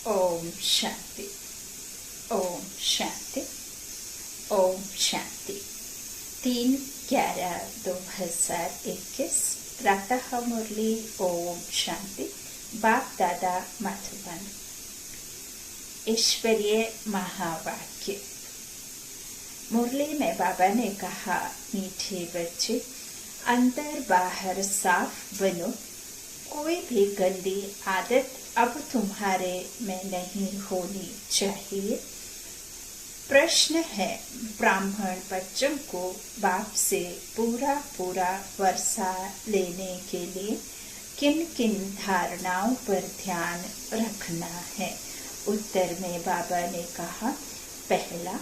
ओम शांति, ओम शांति, ओम शांति। 3/11/2021 प्रातः मुरली। ओम शांति। बाप दादा मधुबन। ईश्वरीय महावाक्य। मुरली में बाबा ने कहा, मीठे बच्चे, अंदर बाहर साफ बनो। कोई भी गंदी आदत अब तुम्हारे में नहीं होनी चाहिए। प्रश्न है, ब्राह्मण बच्चों को बाप से पूरा वर्षा लेने के लिए किन किन धारणाओं पर ध्यान रखना है? उत्तर में बाबा ने कहा, पहला,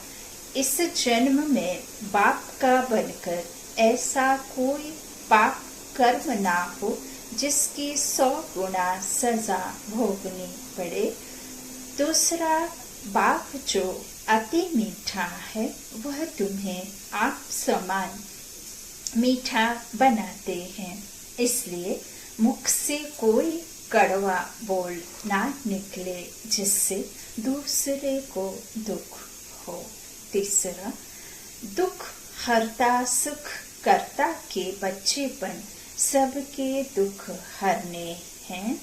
इस जन्म में बाप का बनकर ऐसा कोई पाप कर्म ना हो जिसकी 100 गुना सजा भोगनी पड़े। दूसरा, बाप जो अति मीठा है वह तुम्हें आप समान मीठा बनाते हैं, इसलिए मुख से कोई कड़वा बोल ना निकले जिससे दूसरे को दुख हो। तीसरा, दुख हरता सुख करता के बच्चेपन सबके दुख हरने हैं।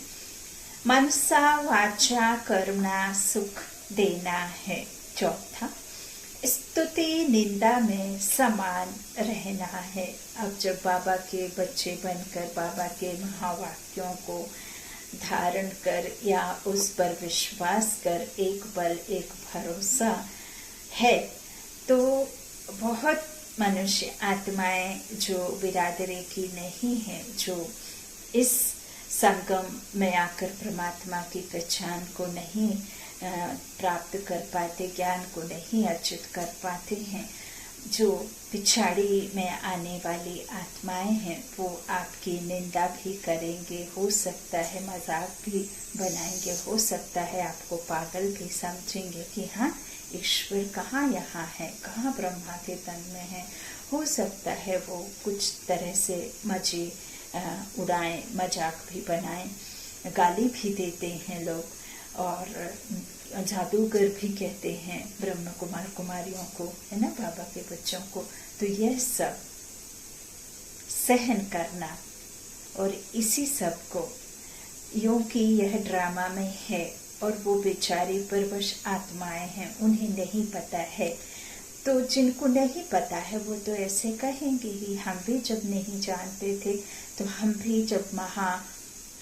मनसा वाचा कर्मणा सुख देना है। चौथा, स्तुति निंदा में समान रहना है। अब जब बाबा के बच्चे बनकर बाबा के महावाक्यों को धारण कर या उस पर विश्वास कर एक बल एक भरोसा है, तो बहुत मनुष्य आत्माएं जो बिरादरी की नहीं है, जो इस संगम में आकर परमात्मा की पहचान को नहीं प्राप्त कर पाते, ज्ञान को नहीं अर्जित कर पाते हैं, जो पिछाड़ी में आने वाली आत्माएं हैं, वो आपकी निंदा भी करेंगे, हो सकता है मजाक भी बनाएंगे, हो सकता है आपको पागल भी समझेंगे कि हाँ, ईश्वर कहाँ यहाँ है, कहाँ ब्रह्मा के तन में है। हो सकता है वो कुछ तरह से मजे उड़ाएं, मजाक भी बनाएं, गाली भी देते हैं लोग, और जादूगर भी कहते हैं ब्रह्म कुमार कुमारियों को, है ना, बाबा के बच्चों को। तो यह सब सहन करना, और इसी सब को यूं कि यह ड्रामा में है और वो बेचारी परवश आत्माएं हैं, उन्हें नहीं पता है। तो जिनको नहीं पता है वो तो ऐसे कहेंगे ही, हम भी जब नहीं जानते थे, तो हम भी जब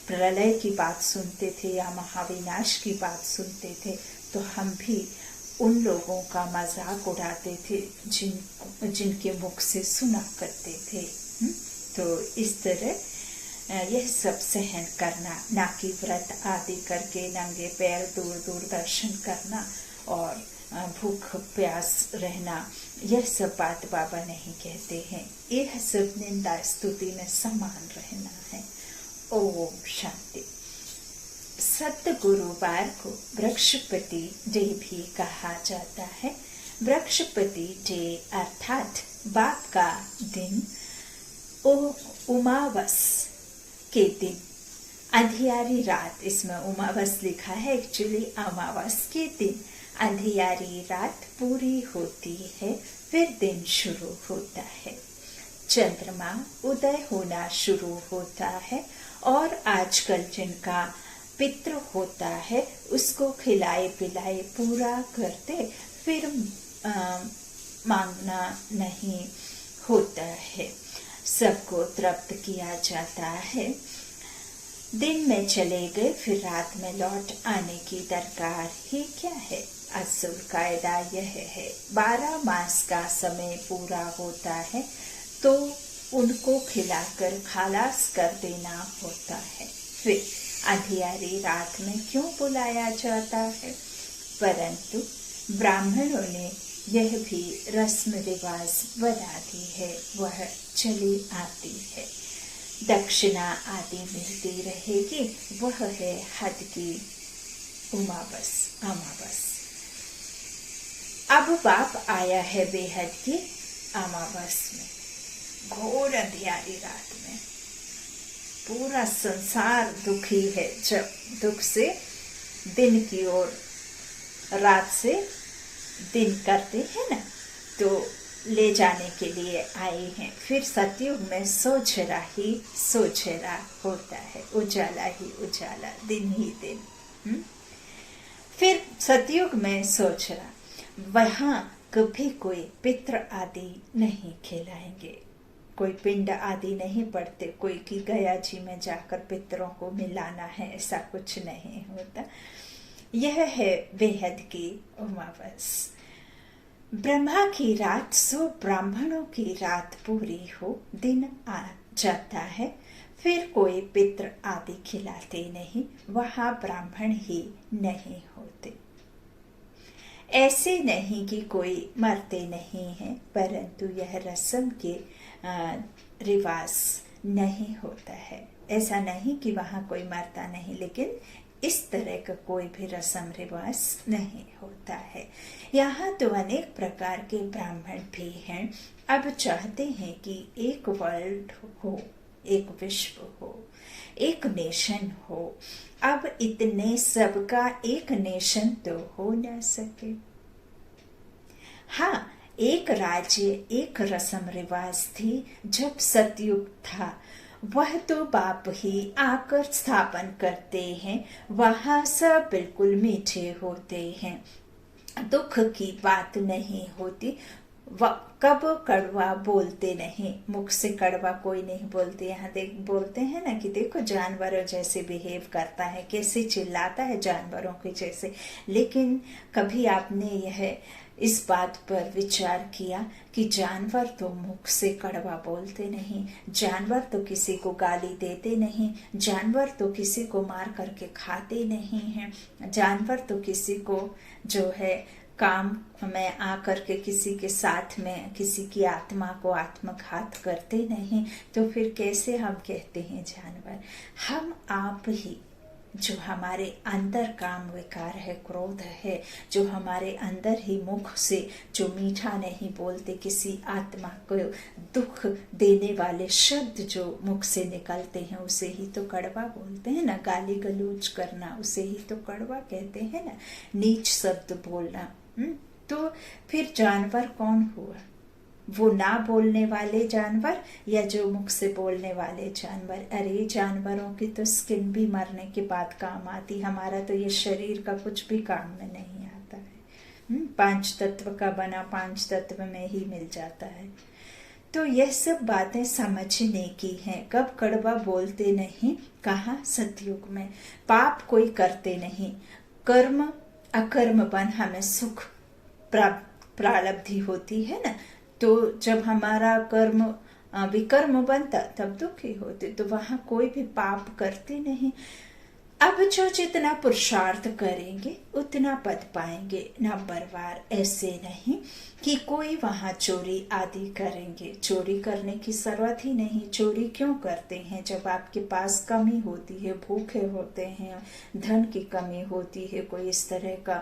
प्रलय की बात सुनते थे या महाविनाश की बात सुनते थे, तो हम भी उन लोगों का मजाक उड़ाते थे जिनके मुख से सुना करते थे। तो इस तरह यह सब सहन करना, ना कि व्रत आदि करके नंगे पैर दूर दूर दर्शन करना और भूख प्यास रहना, यह सब बात बाबा नहीं कहते हैं। यह सब निंदा स्तुति में समान रहना है। ओम शांति। सतगुरुवार को वृक्षपति डे भी कहा जाता है। वृक्षपति डे अर्थात बाप का दिन, उमावस के दिन, अंधियारी रात, इसमें उमावस लिखा है, एक्चुअली अमावस के दिन अंधियारी रात पूरी होती है, फिर दिन शुरू होता है, चंद्रमा उदय होना शुरू होता है, और आजकल जिनका पितृ होता है उसको खिलाए पिलाए पूरा करते, फिर मांगना नहीं होता है, सबको तृप्त किया जाता है। दिन में चले गए, फिर रात में लौट आने की दरकार ही क्या है? असल कायदा यह है, 12 मास का समय पूरा होता है तो उनको खिलाकर खलास कर देना होता है। फिर अंधियारी रात में क्यों बुलाया जाता है? परंतु ब्राह्मणों ने यह भी रस्म रिवाज बना दी है, वह चली आती है। दक्षिणा आदि मिलती रहेगी, वह है हद की अमावस। अब बाप आया है बेहद की अमावस में, घोर अंधियारी रात में, पूरा संसार दुखी है। जब दुख से दिन की ओर, रात से दिन करते हैं ना, तो ले जाने के लिए आए हैं। फिर सतयुग में सोझरा ही सोझरा होता है, उजाला ही उजाला, दिन ही दिन। फिर सतयुग में सोझरा, वहां कभी कोई पितृ आदि नहीं खिलाएंगे, कोई पिंड आदि नहीं पड़ते, कोई की गया जी में जाकर पितरों को मिलाना है, ऐसा कुछ नहीं होता। यह है बेहद की उमावस। ब्रह्मा की रात सो ब्राह्मणों की रात पूरी हो, दिन आ जाता है, फिर कोई पितृ आदि खिलाते नहीं, वहां ब्राह्मण ही नहीं होते। ऐसे नहीं कि कोई मरते नहीं हैं, परंतु यह रस्म के रिवाज नहीं होता है। ऐसा नहीं कि वहां कोई मरता नहीं, लेकिन इस तरह का कोई भी रस्म रिवाज नहीं होता है। यहाँ तो अनेक प्रकार के ब्राह्मण भी हैं। अब चाहते हैं कि एक वर्ल्ड हो, एक विश्व हो, एक नेशन हो। अब इतने सबका एक नेशन तो हो न सके। हाँ, एक राज्य, एक रस्म रिवाज थी जब सतयुग था, वह तो बाप ही आकर स्थापन करते हैं। वहां सब बिल्कुल मीठे होते हैं, दुख की बात नहीं होती, कब कड़वा बोलते नहीं, मुख से कड़वा कोई नहीं बोलते। यहाँ बोलते हैं ना कि देखो जानवरों जैसे बिहेव करता है, कैसे चिल्लाता है जानवरों के जैसे। लेकिन कभी आपने यह इस बात पर विचार किया कि जानवर तो मुख से कड़वा बोलते नहीं, जानवर तो किसी को गाली देते नहीं, जानवर तो किसी को मार करके खाते नहीं हैं, जानवर तो किसी को जो है काम में आकर के किसी के साथ में किसी की आत्मा को आत्मघात करते नहीं। तो फिर कैसे हम कहते हैं जानवर? हम आप ही, जो हमारे अंदर काम विकार है, क्रोध है, जो हमारे अंदर ही मुख से जो मीठा नहीं बोलते, किसी आत्मा को दुख देने वाले शब्द जो मुख से निकलते हैं, उसे ही तो कड़वा बोलते हैं ना। गाली गलौज करना, उसे ही तो कड़वा कहते हैं ना, नीच शब्द बोलना। तो फिर जानवर कौन हुआ? वो ना बोलने वाले जानवर या जो मुख से बोलने वाले जानवर? अरे जानवरों की तो स्किन भी मरने के बाद काम आती, हमारा तो ये शरीर का कुछ भी काम में नहीं आता है। 5 तत्व का बना 5 तत्व में ही मिल जाता है। तो यह सब बातें समझने की हैं। कब कड़वा बोलते नहीं, कहा सतयुग में। पाप कोई करते नहीं, कर्म अकर्म बन हमें सुख प्रारब्धि होती है ना। तो जब हमारा कर्म विकर्म बनता तब दुखी होते, तो वहां कोई भी पाप करते नहीं। अब जो जितना पुरुषार्थ करेंगे उतना पद पाएंगे, नंबरवार। ऐसे नहीं कि कोई वहां चोरी आदि करेंगे, चोरी करने की जरूरत ही नहीं। चोरी क्यों करते हैं? जब आपके पास कमी होती है, भूखे होते हैं, धन की कमी होती है, कोई इस तरह का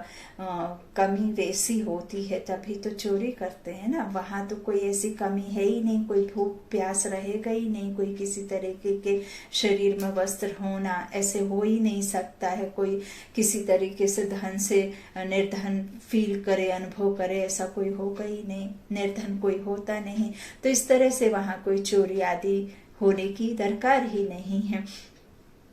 कमी वैसी होती है, तभी तो चोरी करते हैं ना। वहां तो कोई ऐसी कमी है ही नहीं, कोई भूख प्यास रहेगा ही नहीं, कोई किसी तरीके के शरीर में वस्त्र होना ऐसे हो ही नहीं सकता है। कोई किसी तरीके से धन से निर्धन फील करे, अनुभव करे, ऐसा कोई होगा ही नहीं। निर्धन कोई होता नहीं, तो इस तरह से वहां कोई चोरी आदि होने की दरकार ही नहीं है।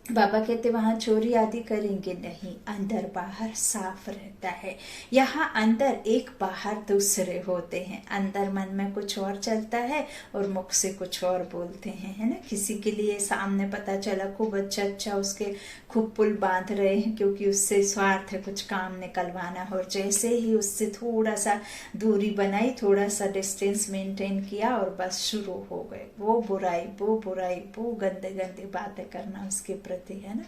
बाबा कहते वहां चोरी आदि करेंगे नहीं, अंदर बाहर साफ रहता है। यहाँ अंदर एक, बाहर दूसरे होते हैं। अंदर मन में कुछ और चलता है और मुख से कुछ और बोलते हैं, है ना। किसी के लिए सामने पता चला खूब अच्छा उसके खूब पुल बांध रहे हैं, क्योंकि उससे स्वार्थ है, कुछ काम निकलवाना, और जैसे ही उससे थोड़ा सा दूरी बनाई, थोड़ा सा डिस्टेंस मेंटेन किया और बस शुरू हो गए वो बुराई, वो गंदे गंदे बातें करना उसके प्रति, है ना।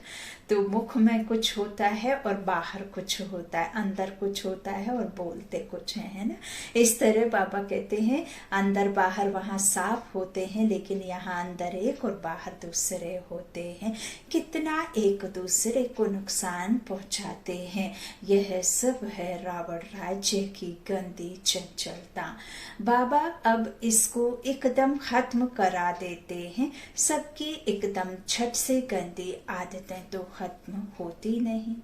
तो मुख में कुछ होता है और बाहर कुछ होता है, अंदर कुछ होता है और बोलते कुछ है ना। इस तरह बाबा कहते हैं अंदर बाहर वहां साफ होते हैं, लेकिन यहाँ अंदर एक और बाहर दूसरे होते हैं। कितना एक दूसरे को नुकसान पहुंचाते हैं। यह सब है रावण राज्य की गंदी चंचलता। बाबा अब इसको एकदम खत्म करा देते हैं। सबकी एकदम झट से गंदी आदतें तो खत्म होती नहीं।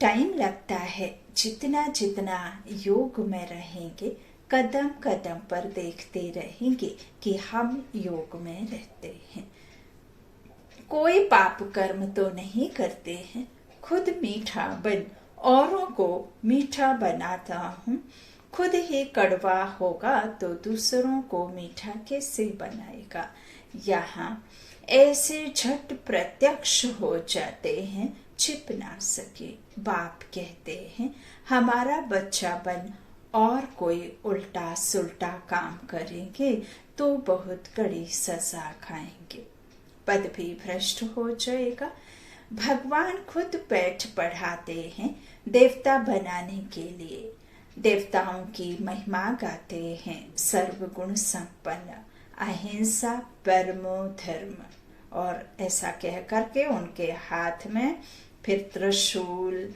टाइम लगता है। जितना जितना योग में रहेंगे, कदम कदम पर देखते रहेंगे कि हम योग में रहते हैं। कोई पाप कर्म तो नहीं करते हैं, खुद मीठा बन औरों को मीठा बनाता हूँ। खुद ही कड़वा होगा तो दूसरों को मीठा कैसे बनाएगा। यहाँ ऐसे झट प्रत्यक्ष हो जाते हैं, छिप ना सके। बाप कहते हैं हमारा बच्चा बन और कोई उल्टा सुल्टा काम करेंगे तो बहुत कड़ी सजा खाएंगे, पद भी भ्रष्ट हो जाएगा। भगवान खुद पाठ पढ़ाते हैं देवता बनाने के लिए। देवताओं की महिमा गाते हैं सर्वगुण संपन्न, अहिंसा परमो धर्म। और ऐसा कह करके उनके हाथ में फिर त्रिशूल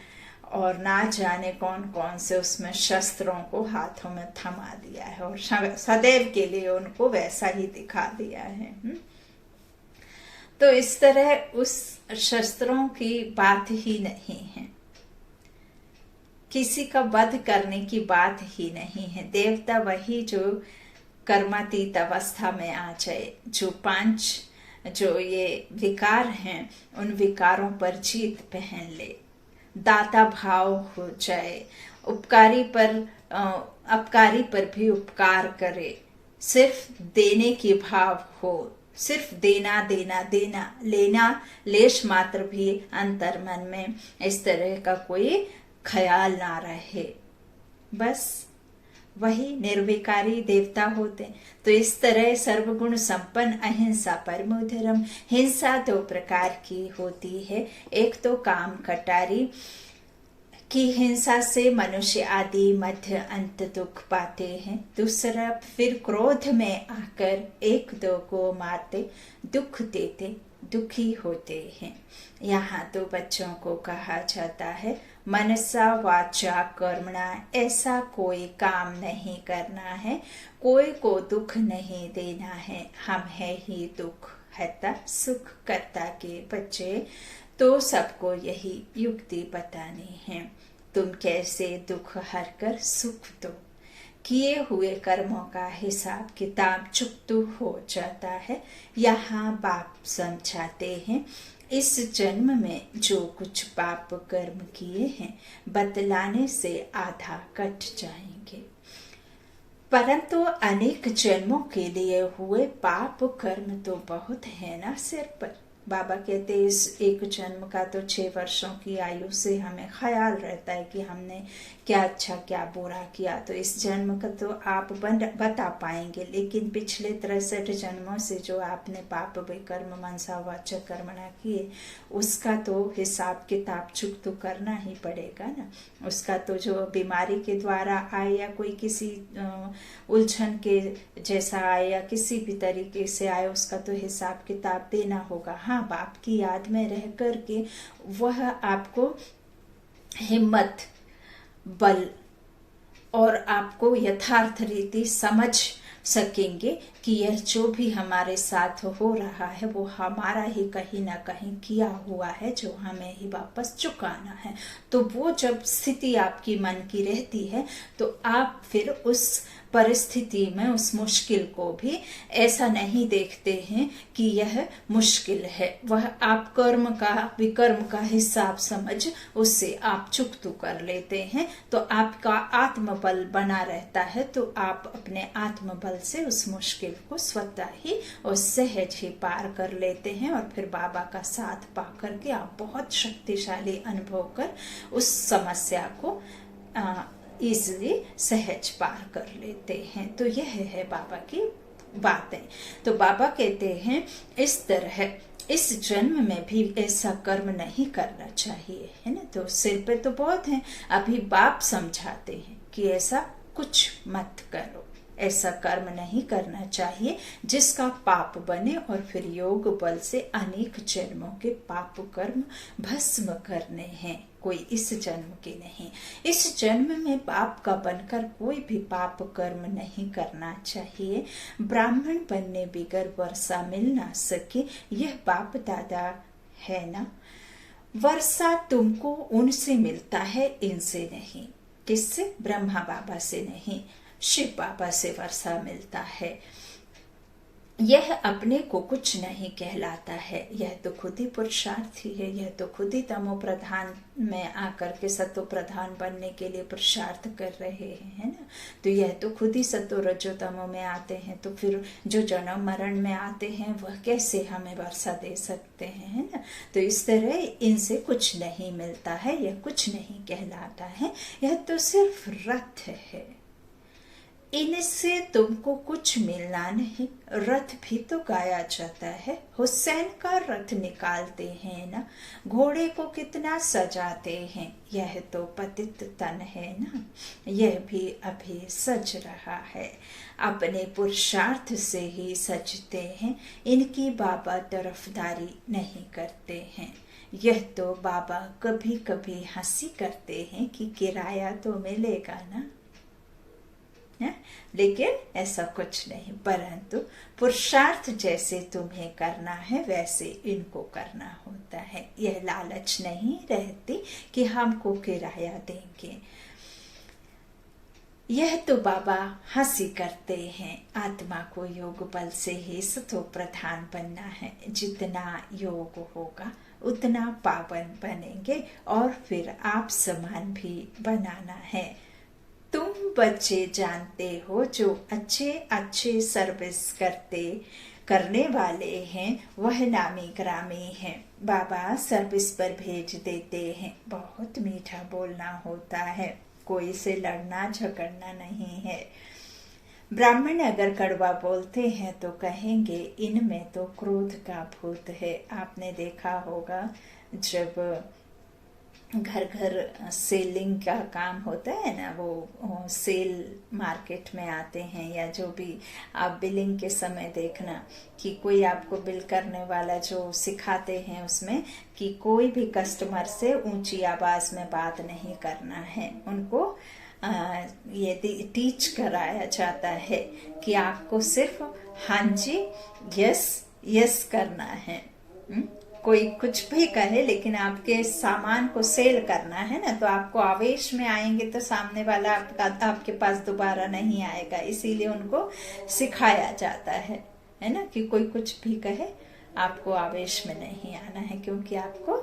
और ना जाने कौन कौन से उसमें शस्त्रों को हाथों में थमा दिया है और सदैव के लिए उनको वैसा ही दिखा दिया है। तो इस तरह उस शस्त्रों की बात ही नहीं है, किसी का वध करने की बात ही नहीं है। देवता वही जो कर्मातीत अवस्था में आ जाए, जो 5 जो ये विकार हैं उन विकारों पर जीत पहन ले, दाता भाव हो जाए, अपकारी पर भी उपकार करे, सिर्फ देने की भाव हो, सिर्फ देना देना देना, लेना लेश मात्र भी अंतर मन में इस तरह का कोई ख्याल ना रहे, बस वही निर्विकारी देवता होते। तो इस तरह सर्वगुण संपन्न अहिंसा परमो धर्म। हिंसा 2 प्रकार की होती है, एक तो काम कटारी की हिंसा से मनुष्य आदि मध्य अंत दुख पाते हैं, दूसरा फिर क्रोध में आकर 1-2 को मारते, दुख देते, दुखी होते हैं। यहाँ तो बच्चों को कहा जाता है मनसा वाचा कर्मणा, ऐसा कोई काम नहीं करना है, कोई को दुख नहीं देना है। हम है ही दुख हता सुख करता के बच्चे, तो सबको यही युक्ति बतानी है। तुम कैसे दुख हर कर सुख दो, किए हुए कर्मों का हिसाब किताब चुकतू हो जाता है। यहाँ बाप समझाते हैं इस जन्म में जो कुछ पाप कर्म किए हैं बतलाने से आधा कट जाएंगे, परंतु अनेक जन्मों के लिए हुए पाप कर्म तो बहुत है ना सिर पर। बाबा कहते इस एक जन्म का तो 6 वर्षों की आयु से हमें ख्याल रहता है कि हमने क्या अच्छा क्या बुरा किया, तो इस जन्म का तो आप बता पाएंगे, लेकिन पिछले 63 जन्मों से जो आपने पाप विकर्म मनसा वाचक कर्मणा किए उसका तो हिसाब किताब चुक तो करना ही पड़ेगा ना। उसका तो जो बीमारी के द्वारा आए या कोई किसी उलझन के जैसा आए या किसी भी तरीके से आए, उसका तो हिसाब किताब देना होगा। हाँ, बाप की याद में रह करके वह आपको हिम्मत बल और आपको यथार्थ रीति समझ सकेंगे कि यह जो भी हमारे साथ हो रहा है वो हमारा ही कहीं ना कहीं किया हुआ है, जो हमें ही वापस चुकाना है। तो वो जब स्थिति आपकी मन की रहती है तो आप फिर उस परिस्थिति में उस मुश्किल को भी ऐसा नहीं देखते हैं कि यह मुश्किल है, वह आप कर्म का विकर्म का हिसाब समझ उससे आप चुकतू कर लेते हैं। तो आपका आत्मबल बना रहता है, तो आप अपने आत्मबल से उस मुश्किल को स्वतः ही और सहज ही पार कर लेते हैं और फिर बाबा का साथ पा करके आप बहुत शक्तिशाली अनुभव कर उस समस्या को इजीली सहज पार कर लेते हैं। तो यह है बाबा की बातें। तो बाबा कहते हैं इस तरह इस जन्म में भी ऐसा कर्म नहीं करना चाहिए, है ना। तो सिर पे तो बहुत है, अभी बाप समझाते हैं कि ऐसा कुछ मत करो, ऐसा कर्म नहीं करना चाहिए जिसका पाप बने और फिर योग बल से अनेक जन्मों के पाप कर्म भस्म करने हैं, कोई इस जन्म के नहीं। इस जन्म में पाप का बनकर कोई भी पाप कर्म नहीं करना चाहिए। ब्राह्मण बनने बिगर वर्षा मिल ना सके, यह बाप दादा है ना। वर्षा तुमको उनसे मिलता है, इनसे नहीं। किससे? ब्रह्मा बाबा से नहीं, शिव बाबा से वर्षा मिलता है। यह अपने को कुछ नहीं कहलाता है, यह तो खुद ही पुरुषार्थी है, यह तो खुद ही तमो प्रधान में आकर के सतो प्रधान बनने के लिए पुरुषार्थ कर रहे हैं, है ना। तो यह तो खुद ही सतो रजो तमो में आते हैं, तो फिर जो जन्म मरण में आते हैं वह कैसे हमें वर्षा दे सकते हैं, है ना। तो इस तरह इनसे कुछ नहीं मिलता है, यह कुछ नहीं कहलाता है, यह तो सिर्फ रथ है। इनसे तुमको कुछ मिलना नहीं। रथ भी तो गाया जाता है, हुसैन का रथ निकालते हैं ना, घोड़े को कितना सजाते हैं, यह तो पतित तन है ना, यह भी अभी सज रहा है, अपने पुरुषार्थ से ही सजते हैं, इनकी बाबा तरफदारी नहीं करते हैं। यह तो बाबा कभी कभी हंसी करते हैं कि किराया तो मिलेगा ना, है? लेकिन ऐसा कुछ नहीं, परंतु पुरुषार्थ जैसे तुम्हें करना है वैसे इनको करना होता है। यह लालच नहीं रहती कि हमको किराया देंगे। यह तो बाबा हंसी करते हैं, आत्मा को योग बल से ही सतो प्रधान बनना है, जितना योग होगा उतना पावन बनेंगे और फिर आप समान भी बनाना है। तुम बच्चे जानते हो जो अच्छे अच्छे सर्विस करने वाले हैं वह नामी ग्रामी हैं। बाबा सर्विस पर भेज देते हैं। बहुत मीठा बोलना होता है, कोई से लड़ना झगड़ना नहीं है। ब्राह्मण अगर कड़वा बोलते हैं तो कहेंगे इनमें तो क्रोध का भूत है। आपने देखा होगा जब घर घर सेलिंग का काम होता है ना, वो सेल मार्केट में आते हैं, या जो भी आप बिलिंग के समय देखना कि कोई आपको बिल करने वाला जो सिखाते हैं उसमें कि कोई भी कस्टमर से ऊंची आवाज में बात नहीं करना है। उनको ये टीच कराया जाता है कि आपको सिर्फ हाँ जी यस यस करना है। कोई कुछ भी कहे लेकिन आपके सामान को सेल करना है ना, तो आपको आवेश में आएंगे तो सामने वाला आपके पास दोबारा नहीं आएगा। इसीलिए उनको सिखाया जाता है ना, कि कोई कुछ भी कहे आपको आवेश में नहीं आना है, क्योंकि आपको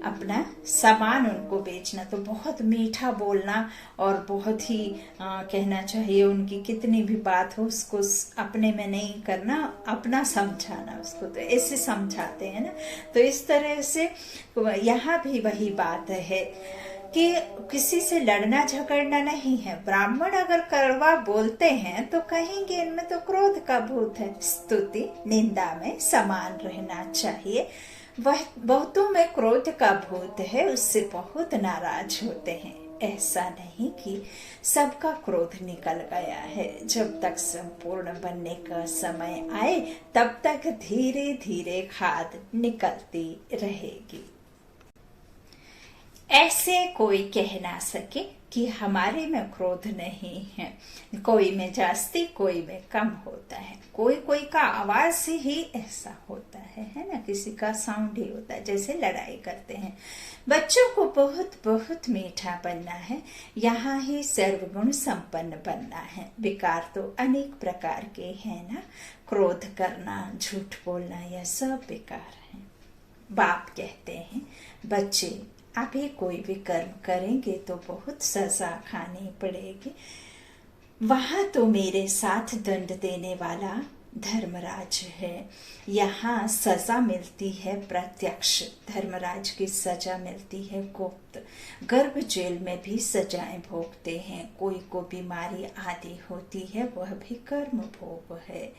अपना सामान उनको बेचना। तो बहुत मीठा बोलना और बहुत ही कहना चाहिए, उनकी कितनी भी बात हो उसको अपने में नहीं करना, अपना समझाना उसको। तो ऐसे समझाते हैं ना। तो इस तरह से यहाँ भी वही बात है कि किसी से लड़ना झगड़ना नहीं है। ब्राह्मण अगर कड़वा बोलते हैं तो कहेंगे इनमें तो क्रोध का भूत है। स्तुति निंदा में समान रहना चाहिए। वह बहुतों में क्रोध का भूत है, उससे बहुत नाराज होते हैं। ऐसा नहीं कि सबका क्रोध निकल गया है। जब तक संपूर्ण बनने का समय आए तब तक धीरे धीरे खाद निकलती रहेगी। ऐसे कोई कह ना सके कि हमारे में क्रोध नहीं है। कोई में जास्ती कोई में कम होता है। कोई कोई का आवाज से ही ऐसा होता है ना, किसी का साउंड ही होता है। जैसे लड़ाई करते हैं। बच्चों को बहुत बहुत मीठा बनना है, यहाँ ही सर्वगुण संपन्न बनना है। विकार तो अनेक प्रकार के हैं ना, क्रोध करना, झूठ बोलना, यह सब विकार है। बाप कहते हैं बच्चे अभी कोई भी कर्म करेंगे तो बहुत सजा खानी पड़ेगी। वहां तो मेरे साथ दंड देने वाला धर्मराज है, यहाँ सजा मिलती है प्रत्यक्ष। धर्मराज की सजा मिलती है गुप्त। गर्भ जेल में भी सजाएं भोगते हैं। कोई को बीमारी आदि होती है वह भी कर्म भोग है।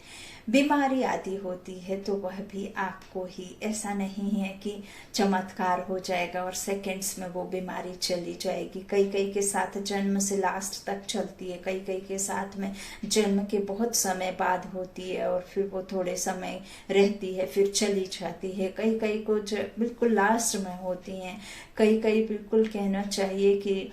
बीमारी आदि होती है तो वह भी आपको ही, ऐसा नहीं है कि चमत्कार हो जाएगा और सेकंड्स में वो बीमारी चली जाएगी। कई कई के साथ जन्म से लास्ट तक चलती है, कई कई के साथ में जन्म के बहुत समय बाद होती है और फिर वो थोड़े समय रहती है फिर चली जाती है। कई कई को बिल्कुल लास्ट में होती हैं। कई कई बिल्कुल कहना चाहिए कि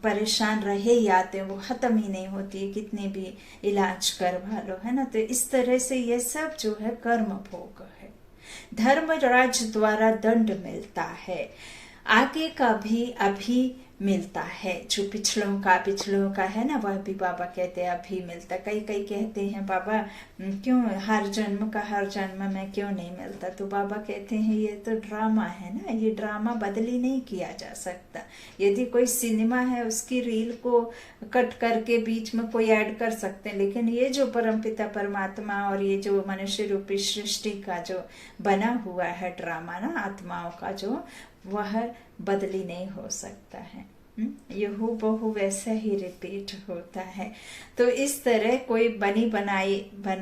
परेशान रहे ही आते, वो खत्म ही नहीं होती है कितने भी इलाज करवा लो, है ना। तो इस तरह से ये सब जो है कर्म भोग है। धर्मराज द्वारा दंड मिलता है, आगे का भी अभी मिलता है। जो पिछलों का है ना, वह भी बाबा कहते हैं अभी मिलता। कई कहते हैं बाबा क्यों हर जन्म में क्यों नहीं मिलता, तो बाबा कहते हैं ये तो ड्रामा है ना, ये ड्रामा बदली नहीं किया जा सकता। यदि कोई सिनेमा है उसकी रील को कट करके बीच में कोई ऐड कर सकते हैं, लेकिन ये जो परमपिता परमात्मा और ये जो मनुष्य रूपी सृष्टि का जो बना हुआ है ड्रामा ना, आत्माओं का जो, वह बदली नहीं हो सकता है। यहू बहु वैसा ही रिपीट होता है। तो इस तरह कोई बन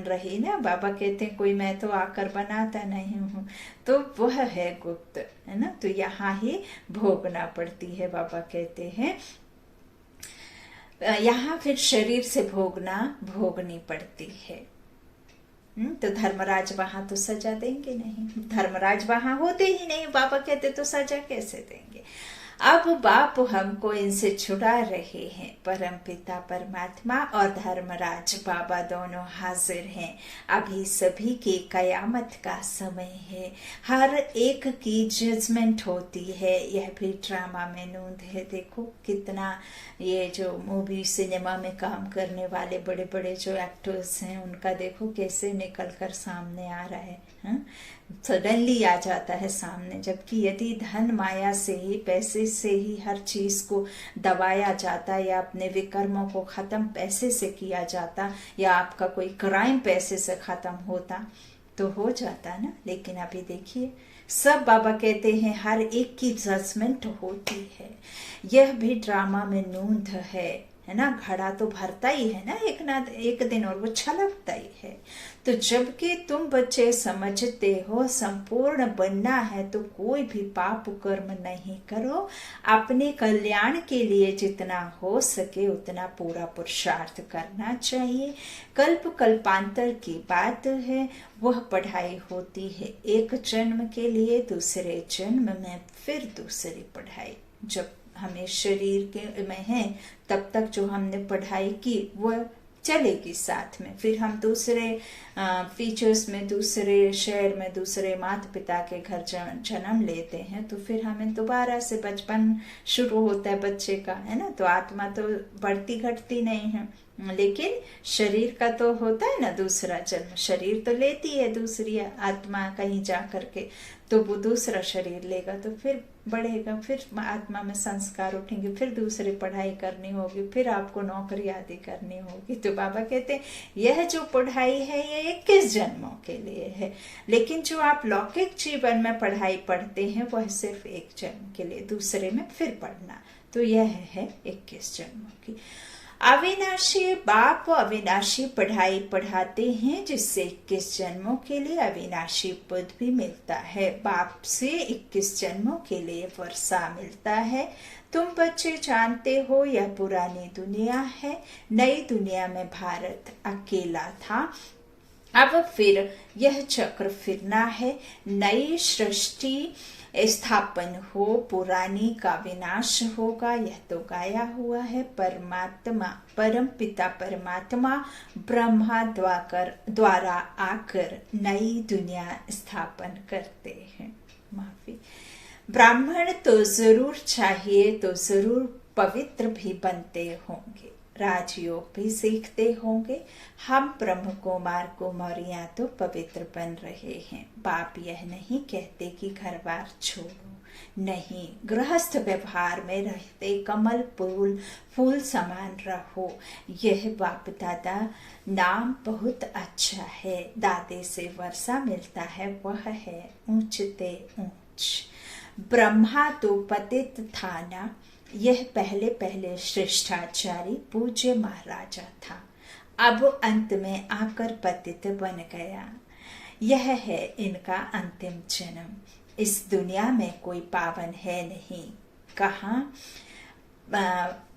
रही ना, बाबा कहते हैं कोई मैं तो आकर बनाता नहीं हूँ, तो वह है गुप्त, है ना। तो यहाँ ही भोगना पड़ती है। बाबा कहते हैं यहाँ फिर शरीर से भोगनी पड़ती है। तो धर्मराज वहां तो सजा देंगे नहीं, धर्मराज वहां होते ही नहीं, बाबा कहते तो सजा कैसे देंगे। अब बाप हमको इनसे छुड़ा रहे हैं। परमपिता परमात्मा और धर्मराज बाबा दोनों हाजिर हैं। अभी सभी के कयामत का समय है, हर एक की जजमेंट होती है। यह भी ड्रामा में नूंद है। देखो कितना ये जो मूवी सिनेमा में काम करने वाले बड़े बड़े जो एक्टर्स हैं, उनका देखो कैसे निकल कर सामने आ रहा है, सडनली आ जाता है सामने। जबकि यदि धन माया से ही, पैसे से ही हर चीज को दबाया जाता, या अपने विकर्मों को खत्म पैसे से किया जाता, या आपका कोई क्राइम पैसे से खत्म होता, तो हो जाता ना। लेकिन अभी देखिए, सब बाबा कहते हैं हर एक की जजमेंट होती है। यह भी ड्रामा में नूंद है ना। घड़ा तो भरता ही है ना एक दिन, और वो छलकता ही है। तो जबकि तुम बच्चे समझते हो संपूर्ण बनना है, तो कोई भी पाप कर्म नहीं करो। अपने कल्याण के लिए जितना हो सके उतना पूरा पुरुषार्थ करना चाहिए। कल्पांतर की बात है, वह पढ़ाई होती है एक जन्म के लिए, दूसरे जन्म में फिर दूसरी पढ़ाई। जब हमें शरीर के में है तब तक जो हमने पढ़ाई की वह चलेगी साथ में। फिर हम दूसरे फीचर्स में, दूसरे शहर में, दूसरे माता पिता के घर जन्म लेते हैं, तो फिर हमें दोबारा से बचपन शुरू होता है बच्चे का, है ना। तो आत्मा तो बढ़ती घटती नहीं है, लेकिन शरीर का तो होता है ना दूसरा जन्म। शरीर तो लेती है दूसरी आत्मा कहीं जा करके, तो वो दूसरा शरीर लेगा, तो फिर बढ़ेगा, फिर आत्मा में संस्कार उठेंगे, फिर दूसरी पढ़ाई करनी होगी, फिर आपको नौकरी आदि करनी होगी। तो बाबा कहते हैं यह जो पढ़ाई है ये 21 जन्मों के लिए है, लेकिन जो आप लौकिक जीवन में पढ़ाई पढ़ते हैं वह सिर्फ एक जन्म के लिए, दूसरे में फिर पढ़ना। तो यह है 21 जन्मों की। अविनाशी बाप अविनाशी पढ़ाई पढ़ाते हैं, जिससे 21 जन्मों के लिए अविनाशी पद भी मिलता है। बाप से 21 जन्मों के लिए वर्षा मिलता है। तुम बच्चे जानते हो यह पुरानी दुनिया है, नई दुनिया में भारत अकेला था। अब फिर यह चक्र फिरना है, नई सृष्टि स्थापन हो, पुरानी का विनाश होगा, यह तो गाया हुआ है। परमात्मा परम पिता परमात्मा ब्रह्मा द्वारा आकर नई दुनिया स्थापन करते हैं। माफी, ब्राह्मण तो जरूर चाहिए, तो जरूर पवित्र भी बनते होंगे, राजयोग भी सीखते होंगे। हम ब्रह्म कुमारियां तो पवित्र बन रहे हैं। बाप यह नहीं कहते कि घर बार छोड़ो, नहीं, गृहस्थ व्यवहार में रहते कमल फूल समान रहो। यह बाप दादा नाम बहुत अच्छा है। दादे से वर्षा मिलता है, वह है ऊंचते ऊंच। ब्रह्मा तो पतित था ना, यह पहले श्रेष्ठाचारी पूज्य महाराजा था, अब अंत में आकर पतित बन गया। यह है इनका अंतिम जन्म। इस दुनिया में कोई पावन है नहीं। कहाँ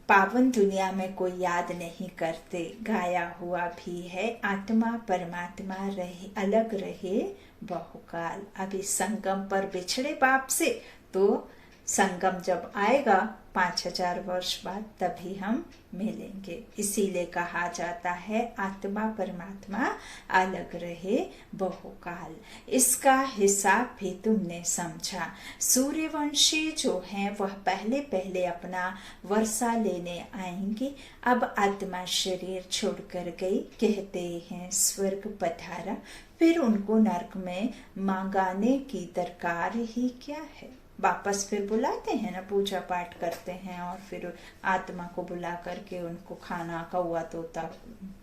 पावन दुनिया में कोई याद नहीं करते। गाया हुआ भी है, आत्मा परमात्मा रहे अलग रहे बहुकाल। अभी संगम पर बिछड़े बाप से तो संगम जब आएगा 5000 वर्ष बाद तभी हम मिलेंगे। इसीलिए कहा जाता है आत्मा परमात्मा अलग रहे बहुकाल। इसका हिसाब भी तुमने समझा। सूर्यवंशी जो हैं वह पहले पहले अपना वर्षा लेने आएंगे। अब आत्मा शरीर छोड़कर गई, कहते हैं स्वर्ग पधारा, फिर उनको नरक में मांगाने की दरकार ही क्या है। वापस फिर बुलाते हैं ना, पूजा पाठ करते हैं और फिर आत्मा को बुला करके उनको खाना कौआ तोता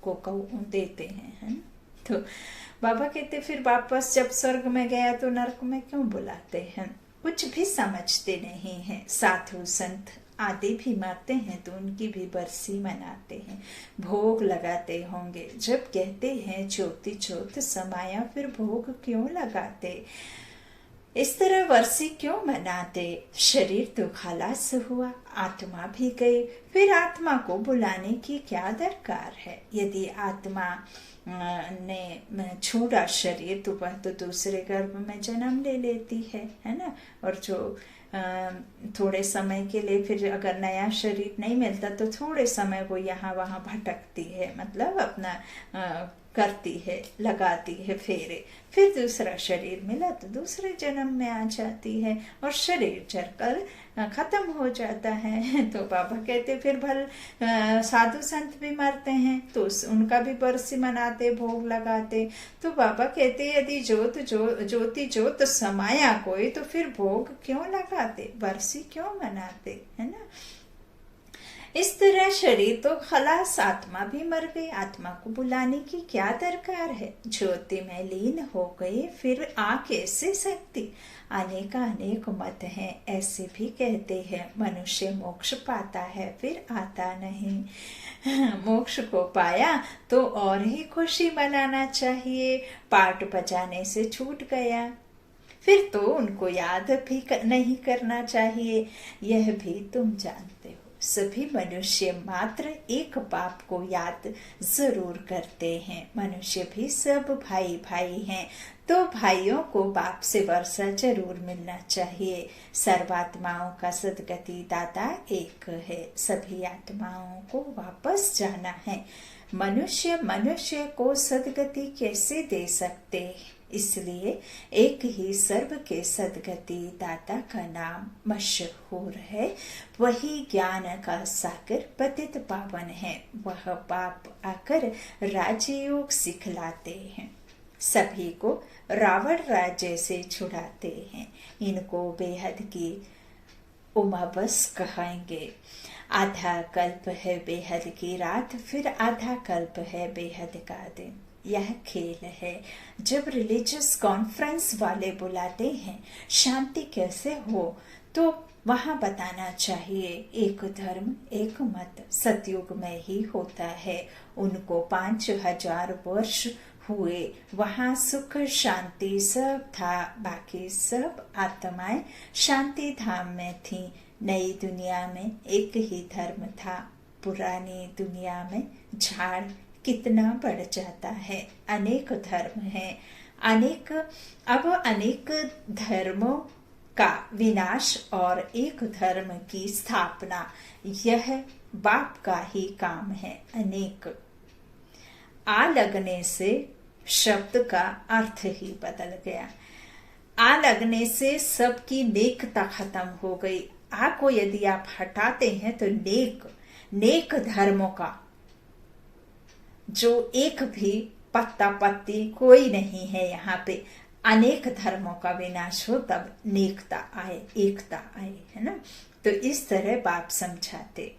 को देते हैं, है ना। तो बाबा कहते फिर वापस जब स्वर्ग में गया तो नरक में क्यों बुलाते हैं। कुछ भी समझते नहीं हैं। साधु संत आदि भी मरते हैं तो उनकी भी बरसी मनाते हैं, भोग लगाते होंगे। जब कहते हैं ज्योति ज्योत समाया, फिर भोग क्यों लगाते, इस तरह वर्षी क्यों मनाते। शरीर तो खलास हुआ, आत्मा भी गई, फिर आत्मा को बुलाने की क्या दरकार है। यदि आत्मा ने छोड़ा शरीर तो वह तो दूसरे गर्भ में जन्म ले लेती है ना। और जो थोड़े समय के लिए फिर अगर नया शरीर नहीं मिलता तो थोड़े समय वो यहाँ वहाँ भटकती है, मतलब अपना करती है, लगाती है फेरे, फिर दूसरा शरीर मिला तो दूसरे जन्म में आ जाती है और शरीर चरकर खत्म हो जाता है। तो बाबा कहते फिर भल साधु संत भी मरते हैं तो उनका भी बरसी मनाते, भोग लगाते। तो बाबा कहते यदि ज्योति ज्योत समाया कोई तो फिर भोग क्यों लगाते, बरसी क्यों मनाते, है ना। इस तरह शरीर तो खलास, आत्मा भी मर गई, आत्मा को बुलाने की क्या दरकार है। ज्योति में लीन हो गई फिर आ कैसे सकती। अनेक मत हैं, ऐसे भी कहते हैं मनुष्य मोक्ष पाता है फिर आता नहीं। मोक्ष को पाया तो और ही खुशी मनाना चाहिए, पाठ बजाने से छूट गया फिर तो उनको याद भी नहीं करना चाहिए। यह भी तुम जानते हो, सभी मनुष्य मात्र एक बाप को याद जरूर करते हैं। मनुष्य भी सब भाई भाई हैं, तो भाइयों को बाप से वर्षा जरूर मिलना चाहिए। सर्वात्माओं का सदगति दाता एक है, सभी आत्माओं को वापस जाना है। मनुष्य को सदगति कैसे दे सकते, इसलिए एक ही सर्व के सदगति दाता का नाम मशहूर है। वही ज्ञान का सागर पतित पावन है। वह बाप आकर राजयोग सिखलाते हैं, सभी को रावण राज्य से छुड़ाते हैं। इनको बेहद की उमावस कहेंगे। आधा कल्प है बेहद की रात, फिर आधा कल्प है बेहद का दिन। यह खेल है। जब रिलीजियस कॉन्फ्रेंस वाले बुलाते हैं शांति कैसे हो तो वहां बताना चाहिए एक धर्म एक मत सतयुग में ही होता है। उनको 5000 वर्ष हुए, वहां सुख शांति सब था, बाकी सब आत्माएं शांति धाम में थी। नई दुनिया में एक ही धर्म था, पुरानी दुनिया में झाड़ कितना बढ़ जाता है। अनेक धर्म हैं, अनेक धर्मों का विनाश और एक धर्म की स्थापना, यह बाप का ही काम है। अनेक आ लगने से शब्द का अर्थ ही बदल गया। आ लगने से सबकी नेकता खत्म हो गई। आ को यदि आप हटाते हैं तो नेक धर्मों का जो एक भी पत्ता पत्ती कोई नहीं है यहाँ पे। अनेक धर्मों का विनाश हो तब नेकता आए, एकता आए, है ना। तो इस तरह बाप समझाते।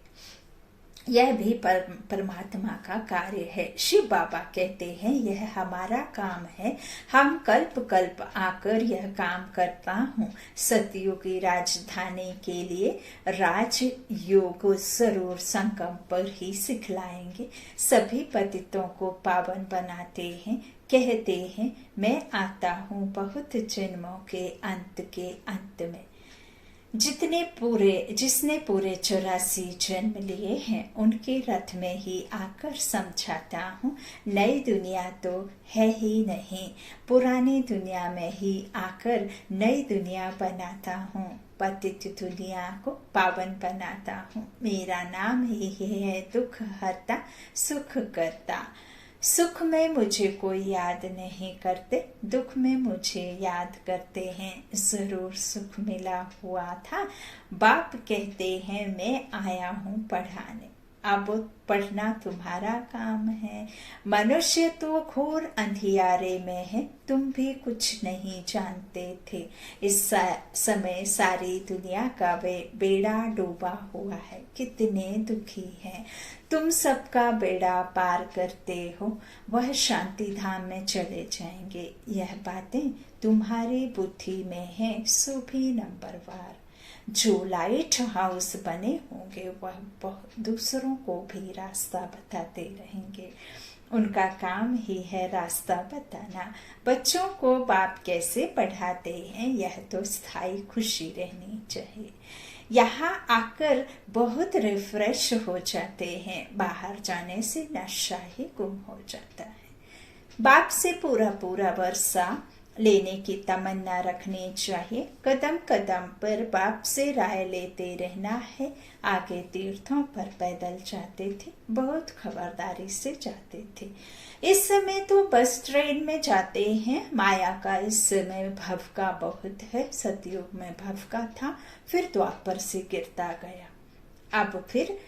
यह भी परमात्मा का कार्य है। शिव बाबा कहते हैं यह हमारा काम है, हम कल्प कल्प आकर यह काम करता हूँ। सतयुग की राजधानी के लिए राज योग जरूर संगम पर ही सिखलाएंगे। सभी पतितों को पावन बनाते हैं, कहते हैं मैं आता हूँ बहुत जन्मों के अंत में। जिसने पूरे 84 जन्म लिए हैं उनके रथ में ही आकर समझाता हूँ। नई दुनिया तो है ही नहीं, पुरानी दुनिया में ही आकर नई दुनिया बनाता हूँ। पतित दुनिया को पावन बनाता हूँ। मेरा नाम ही है दुख हरता सुख करता। सुख में मुझे कोई याद नहीं करते, दुख में मुझे याद करते हैं। जरूर सुख मिला हुआ था, बाप कहते हैं मैं आया हूँ पढ़ाने। अब पढ़ना तुम्हारा काम है। मनुष्य तो घोर अंधियारे में है, तुम भी कुछ नहीं जानते थे। इस समय सारी दुनिया का बेड़ा डूबा हुआ है। कितने दुखी हैं। तुम सबका बेड़ा पार करते हो, वह शांति धाम में चले जाएंगे। यह बातें तुम्हारी बुद्धि में है, सो भी नंबरवार। जो लाइट हाउस बने होंगे वह दूसरों को भी रास्ता बताते रहेंगे। उनका काम ही है रास्ता बताना। बच्चों को बाप कैसे पढ़ाते हैं, यह तो स्थायी खुशी रहनी चाहिए। यहाँ आकर बहुत रिफ्रेश हो जाते हैं, बाहर जाने से नशा ही गुम हो जाता है। बाप से पूरा पूरा वर्षा लेने की तमन्ना रखनी चाहिए। कदम कदम पर बाप से राय लेते रहना है। आगे तीर्थों पर पैदल जाते थे, बहुत खबरदारी से जाते थे। इस समय तो बस ट्रेन में जाते हैं। माया का इस समय भव का बहुत है। सतयुग में भव का था, फिर द्वापर से गिरता गया, अब फिर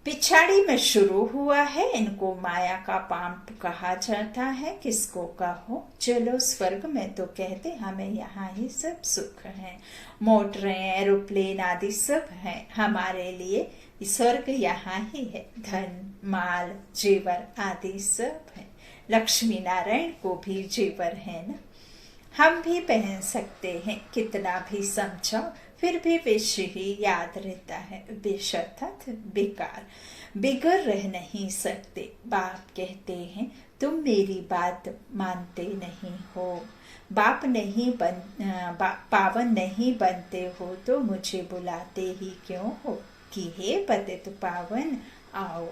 पिछाड़ी में शुरू हुआ है। इनको माया का पाप कहा जाता है। किसको कहो, चलो स्वर्ग में तो कहते हमें यहाँ ही सब सुख है। मोटरें, एरोप्लेन आदि सब है। हमारे लिए स्वर्ग यहाँ ही है। धन माल जेवर आदि सब है। लक्ष्मी नारायण को भी जेवर है ना, हम भी पहन सकते हैं। कितना भी समझाओ फिर भी विषय ही याद रहता है। विष अर्थात बेकार, बिगड़ रह नहीं सकते। बाप कहते हैं तुम मेरी बात मानते नहीं हो। बाप नहीं पावन नहीं बनते हो तो मुझे बुलाते ही क्यों हो कि हे पतित पावन आओ।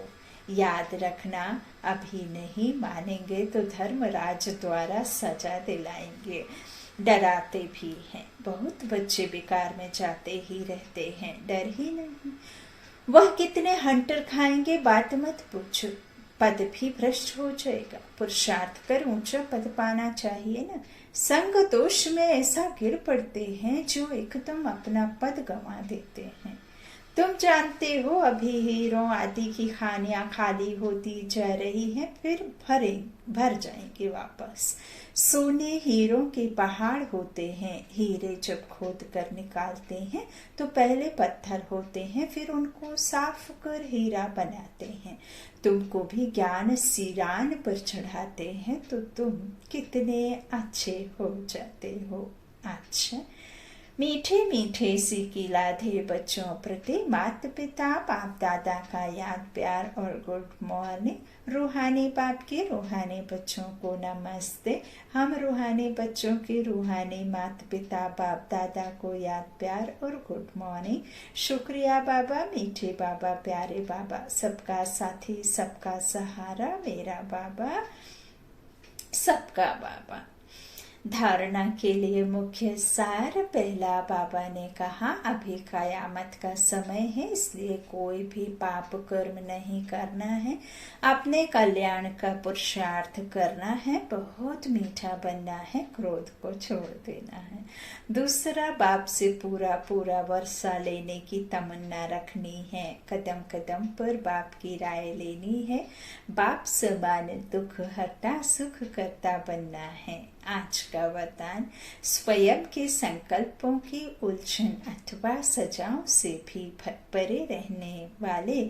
याद रखना, अभी नहीं मानेंगे तो धर्मराज द्वारा सजा दिलाएंगे। डराते भी हैं। बहुत बच्चे बेकार में जाते ही रहते हैं, डर ही नहीं। वह कितने हंटर खाएंगे बात मत पूछो, पद भी भ्रष्ट हो जाएगा। पुरुषार्थ कर ऊंचा पद पाना चाहिए ना। संग दोष में ऐसा गिर पड़ते हैं जो एकदम अपना पद गंवा देते हैं। तुम जानते हो अभी हीरों आदि की खानियां खाली होती जा रही हैं, फिर भर जाएंगे वापस। सोने हीरों के पहाड़ होते हैं। हीरे जब खोद कर निकालते हैं तो पहले पत्थर होते हैं, फिर उनको साफ कर हीरा बनाते हैं। तुमको भी ज्ञान सिरान पर चढ़ाते हैं तो तुम कितने अच्छे हो जाते हो। अच्छा, मीठे मीठे सीखी लाधे बच्चों प्रति माता पिता बाप दादा का याद प्यार और गुड मॉर्निंग। रूहानी बाप के रूहानी बच्चों को नमस्ते। हम रूहानी बच्चों के रूहानी माता पिता बाप दादा को याद प्यार और गुड मॉर्निंग। शुक्रिया बाबा, मीठे बाबा, प्यारे बाबा, सबका साथी सबका सहारा मेरा बाबा, सबका बाबा। धारणा के लिए मुख्य सार। पहला, बाबा ने कहा अभी कयामत का समय है, इसलिए कोई भी पाप कर्म नहीं करना है। अपने कल्याण का पुरुषार्थ करना है, बहुत मीठा बनना है, क्रोध को छोड़ देना है। दूसरा, बाप से पूरा पूरा वर्षा लेने की तमन्ना रखनी है। कदम कदम पर बाप की राय लेनी है। बाप समान दुख हरता सुख करता बनना है। आज का वरदान, स्वयं के संकल्पों की उलझन अथवा सजाओं से भी परे रहने वाले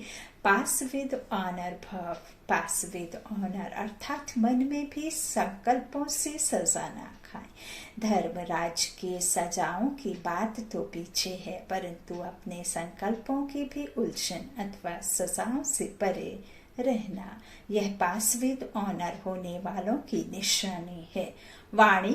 पास विद ऑनर भव। पास विद ऑनर अर्थात मन में भी संकल्पों से सजा ना खाएं। धर्मराज के सजाओं की बात तो पीछे है, परंतु अपने संकल्पों की भी उलझन अथवा सजाओं से परे रहना, यह पास विद ऑनर होने वालों की निशानी है। वाणी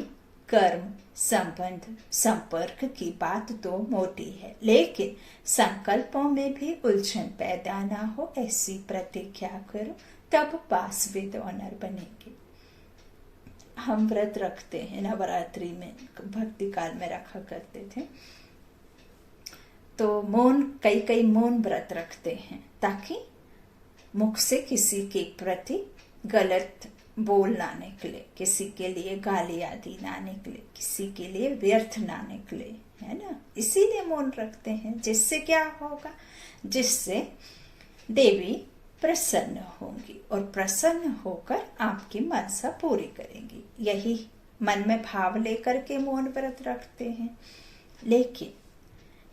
कर्म संबंध संपर्क की बात तो मोटी है, लेकिन संकल्पों में भी उलझन पैदा ना हो ऐसी प्रतिज्ञा करो, तब पास विद ऑनर बनेंगे। हम व्रत रखते हैं, नवरात्रि में भक्ति काल में रखा करते थे। तो कई कई मौन व्रत रखते हैं ताकि मुख से किसी के प्रति गलत बोल ना निकले, किसी के लिए गाली आदि ना निकले, किसी के लिए व्यर्थ ना निकले, है ना। इसीलिए मौन रखते हैं। जिससे क्या होगा, जिससे देवी प्रसन्न होंगी और प्रसन्न होकर आपकी मनसा पूरी करेंगी। यही मन में भाव लेकर के मौन व्रत रखते हैं। लेकिन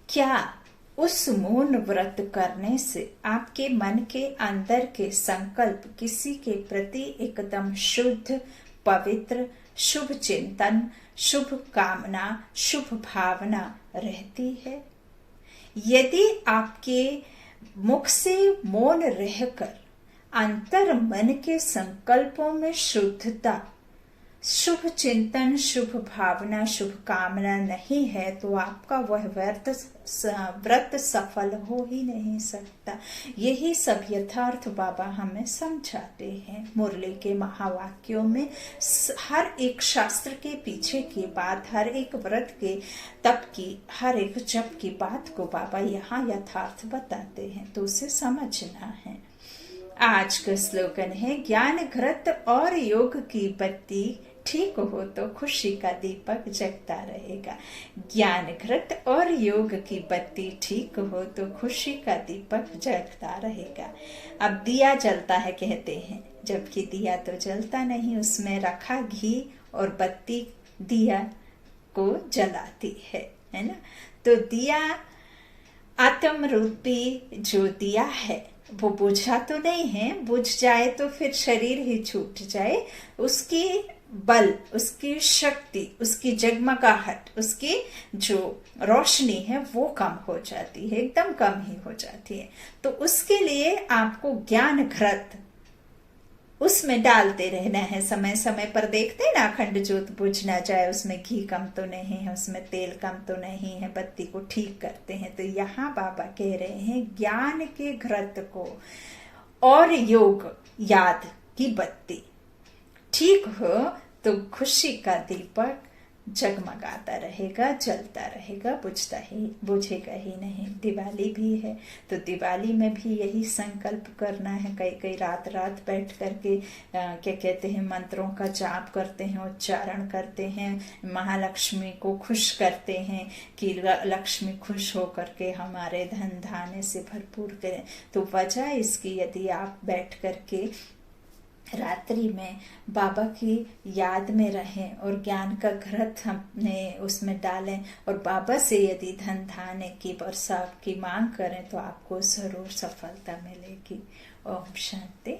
क्या उस मौन व्रत करने से आपके मन के अंदर के संकल्प किसी के प्रति एकदम शुद्ध, पवित्र, शुभ चिंतन, शुभ कामना, शुभ भावना रहती है? यदि आपके मुख से मौन रहकर अंतर मन के संकल्पों में शुद्धता, शुभ चिंतन, शुभ भावना, शुभ कामना नहीं है, तो आपका वह व्रत सफल हो ही नहीं सकता। यही सब यथार्थ बाबा हमें समझाते हैं मुरली के महावाक्यों में। हर एक शास्त्र के पीछे की बात, हर एक व्रत के तप की, हर एक जप की बात को बाबा यहाँ यथार्थ बताते हैं, तो उसे समझना है। आज का स्लोगन है, ज्ञान घृत और योग की बत्ती ठीक हो तो खुशी का दीपक जगता रहेगा। ज्ञान घृत और योग की बत्ती ठीक हो तो खुशी का दीपक जगता रहेगा। अब दिया जलता है कहते हैं, जबकि दिया तो जलता नहीं, उसमें रखा घी और बत्ती दिया को जलाती है ना। तो दिया आत्म रूपी जो दिया है वो बुझा तो नहीं है, बुझ जाए तो फिर शरीर ही छूट जाए, उसकी बल, उसकी शक्ति, उसकी जगमगाहट, उसकी जो रोशनी है वो कम हो जाती है, एकदम कम ही हो जाती है। तो उसके लिए आपको ज्ञान घृत उसमें डालते रहना है। समय समय पर देखते ना, अखंड ज्योत बुझ ना जाए, उसमें घी कम तो नहीं है, उसमें तेल कम तो नहीं है, बत्ती को ठीक करते हैं। तो यहाँ बाबा कह रहे हैं, ज्ञान के घृत को और योग याद की बत्ती ठीक हो तो खुशी का दीपक जगमगाता रहेगा, जलता रहेगा, बुझेगा ही नहीं। दिवाली भी है, तो दिवाली में भी यही संकल्प करना है। कई कई रात बैठ करके क्या कहते हैं, मंत्रों का जाप करते हैं, उच्चारण करते हैं, महालक्ष्मी को खुश करते हैं कि लक्ष्मी खुश हो करके हमारे धन धान्य से भरपूर करें। तो वजह इसकी, यदि आप बैठ करके रात्रि में बाबा की याद में रहें और ज्ञान का घृत हमने उसमें डालें और बाबा से यदि धन धान्य की वर्षा की मांग करें, तो आपको जरूर सफलता मिलेगी। ओम शांति।